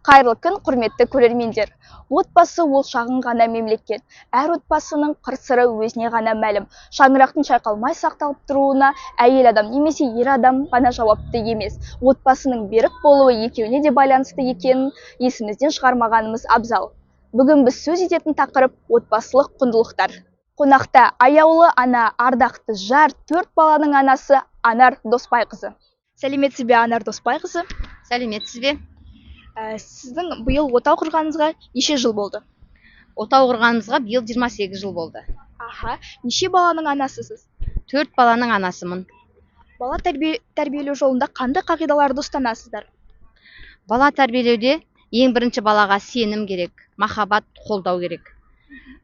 Қайырлы күн, құрметті көрермендер. Отбасы ол шағын ғана мемлекет. Әр отбасының қыр-сыры өзіне ғана мәлім. Шаңырақтың шайқалмай сақталып тұруына әйел адам немесе ер адам ғана жауапты емес. Отбасының берік болуы екеуіне де байланысты екенін есімізден шығармағанымыз абзал. Бүгін біз сөз ететін тақырып отбасылық құндылықтар. Қонақта аяулы ана, ардақты жар, 4 баланың анасы Анар Доспайқызы. Сәлеметсіз бе, Анар Доспайқызы? Сәлеметсіз бе? Сіздің биыл отау құрғаныңызға неше жыл болды? Отау құрғанымызға биыл 28 жыл болды. Неше баланың анасысыз? 4 баланың анасымын. Бала тәрбиелеу жолында қандай қағидаларды ұстанасыздар? Бала тәрбиелеуде ең бірінші балаға сенім керек, махаббат, қолдау керек.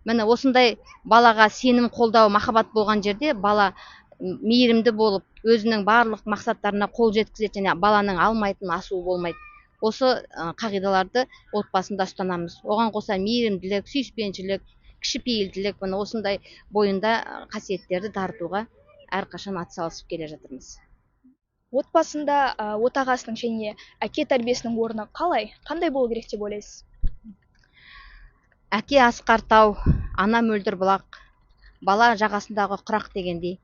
Міне осындай балаға сенім, қолдау, махаббат болған жерде бала мейірімді болып, өзінің барлық мақсаттарына қол жеткізеді және баланың алмайтын асуы болмайды. Осы қағидаларды отбасында ұстанамыз. Оған қоса мейірімділік, сүйіспеншілік, кішіпейілділік, міне осындай бойында қасиеттерді дарытуға әрқашан атсалысып келе жатырмыз. Отбасында отағасының және әке тәрбиесінің орны қалай? Қандай болу керек деп ойлайсыз? Әке асқар тау, ана мөлдір бұлақ, бала жағасындағы құрақ дегендей.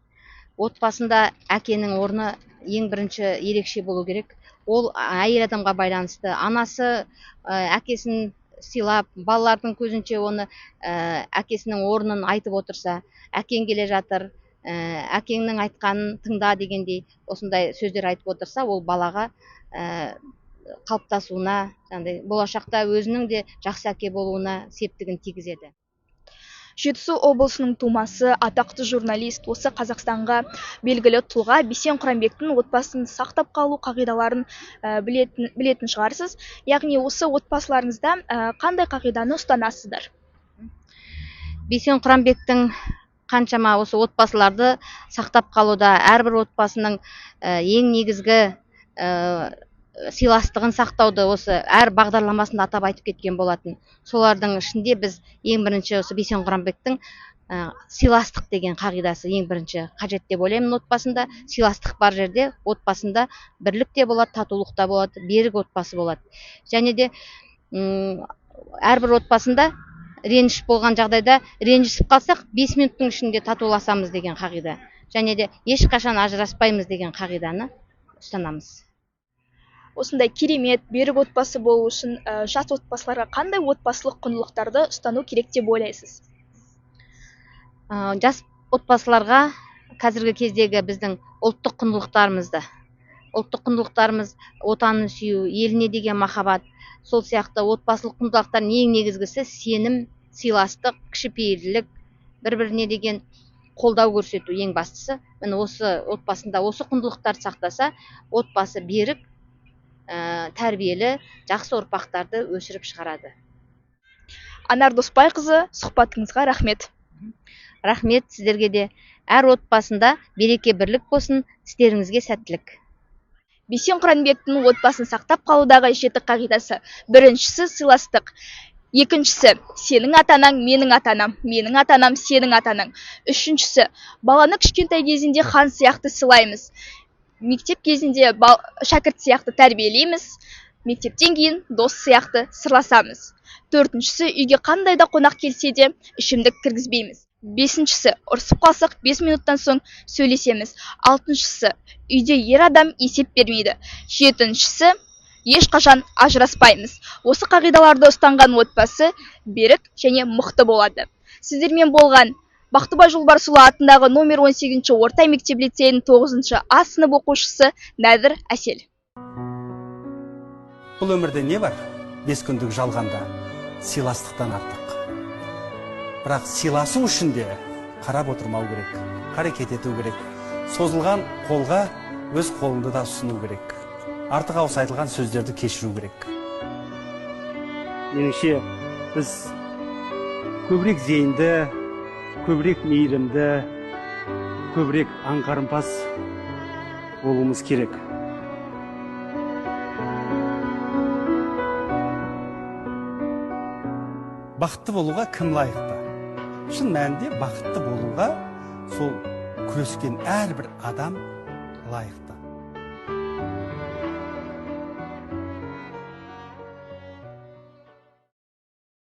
Отбасында әкенің орны ең бірінші ерекше болу керек. Ол әйел адамға байланысты. Анасы әкесін сыйлап, балалардың көзінше оны әкесінің орнын айтып отырса, әкең келе жатыр, әкеңнің айтқанын тыңда дегендей осындай сөздер айтып отырса, ол балаға қалыптасуына, болашақта өзінің де жақсы әке болуына септігін тигізеді. Жетісу облысының тумасы, атақты журналист, осы Қазақстанға белгілі тұлға Бейсен Құранбектің отбасын сақтап қалу қағидаларын білетін шығарсыз. Яғни осы отбасыларыңызда қандай қағиданы ұстанасыздар? Бейсен Құранбектің қаншама осы отбасыларды сақтап қалуда, әрбір отбасының ең негізгі сыйластығын сақтауды осы әр бағдарламасында атап айтып кеткен болатын. Солардың ішінде біз ең бірінші осы Бейсен Құранбектің сыйластық деген қағидасы ең бірінші қажет деп ойлаймын. Отбасында сыйластық бар жерде отбасында бірлік те болады, татулық та болады, берік отбасы болады. Және де әрбір отбасында реніш болған жағдайда ренжісіп қалсақ 5 минуттың ішінде татуласамыз деген қағида. Және де ешқашан ажыраспаймыз деген қағиданы ұстанамыз. Осындай керемет, берік отбасы болу үшін жас отбасыларға қандай отбасылық құндылықтарды ұстану керек деп ойлайсыз? Жас отбасыларға қазіргі кездегі біздің ұлттық құндылықтарымыз отанын сүю, еліне деген махаббат, сол сияқты отбасылық құндылықтардың ең негізгісі сенім, сыйластық, кішіпейілділік, бір-біріне деген қолдау көрсету ең бастысы. Міне осы отбасында осы құндылықтарды сақтаса, отбасы берік, тәрбиелі, жақсы ұрпақтарды өсіріп шығарады. Анар Доспайқызы, сұхбатыңызға рахмет. Рахмет сіздерге де. Әр отбасында береке бірлік болсын, істеріңізге сәттілік. Бейсен Құранбектің отбасын сақтап қалудағы 7 қағидасы. Біріншісі сыйластық. Екіншісі, сенің атанаң, менің атанам, менің атанам, сенің атанаң. Үшіншісі, баланы кішкентай кезінде хан сияқты сыйлаймыз. Мектеп кезінде шәкірт сияқты тәрбиелейміз, мектептен кейін дос сияқты сырласамыз. Төртіншісі, үйге қандай да қонақ келсе де ішімдік кіргізбейміз. Бесіншісі, ұрсып қалсақ 5 минуттан соң сөйлесеміз. Алтыншысы, үйде ер адам есеп бермейді. Жетіншісі, ешқашан ажыраспаймыз. Осы қағидаларды ұстанған отбасы берік және мықты болады. Сіздермен болған Бақтыбай Жолбарысұлы атындағы номер 18 орта мектеп лицейінің 9 А сынып оқушысы Нәдір Әсел. Бұл өмірде не бар? 5 күндік жалғанда сыйластықтан артық. Бірақ сыйласу үшін де қарап отырмау керек, қарекет ету керек. Созылған қолға өз қолыңды да ұсыну керек. Артық ауыз айтылған сөздерді кешіру керек. Меніңше біз көбірек зейінді, көбірек мейірімді, көбірек аңғарымпаз болуымыз керек. Бақытты болуға кім лайықты? Шын мәнінде бақытты болуға сол күрескен әрбір адам лайықты.